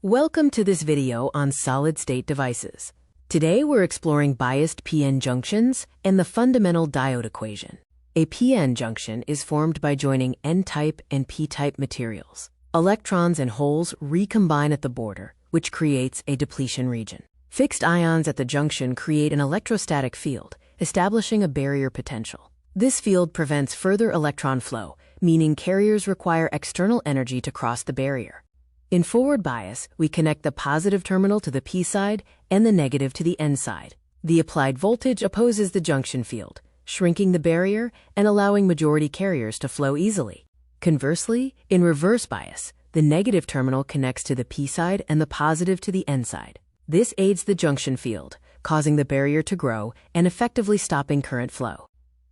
Welcome to this video on solid-state devices. Today we're exploring biased PN junctions and the fundamental diode equation. A PN junction is formed by joining N-type and P-type materials. Electrons and holes recombine at the border, which creates a depletion region. Fixed ions at the junction create an electrostatic field, establishing a barrier potential. This field prevents further electron flow, meaning carriers require external energy to cross the barrier. In forward bias, we connect the positive terminal to the P side and the negative to the N side. The applied voltage opposes the junction field, shrinking the barrier and allowing majority carriers to flow easily. Conversely, in reverse bias, the negative terminal connects to the P side and the positive to the N side. This aids the junction field, causing the barrier to grow and effectively stopping current flow.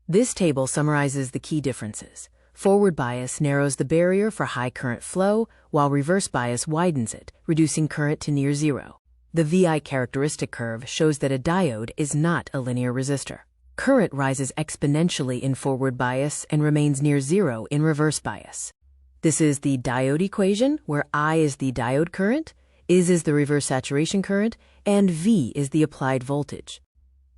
This table summarizes the key differences. Forward bias narrows the barrier for high current flow, while reverse bias widens it, reducing current to near zero. The VI characteristic curve shows that a diode is not a linear resistor. Current rises exponentially in forward bias and remains near zero in reverse bias. This is the diode equation, where I is the diode current, is the reverse saturation current, and V is the applied voltage.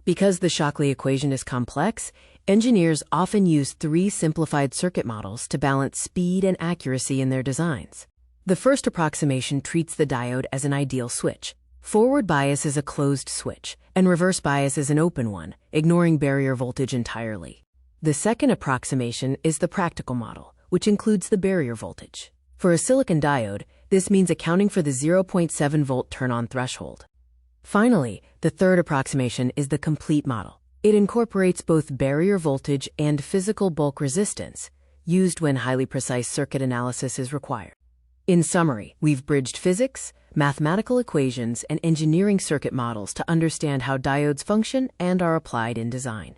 Because the Shockley equation is complex, engineers often use three simplified circuit models to balance speed and accuracy in their designs. The first approximation treats the diode as an ideal switch. Forward bias is a closed switch, and reverse bias is an open one, ignoring barrier voltage entirely. The second approximation is the practical model, which includes the barrier voltage. For a silicon diode, this means accounting for the 0.7 volt turn-on threshold. Finally, the third approximation is the complete model. It incorporates both barrier voltage and physical bulk resistance, used when highly precise circuit analysis is required. In summary, we've bridged physics, mathematical equations, and engineering circuit models to understand how diodes function and are applied in design.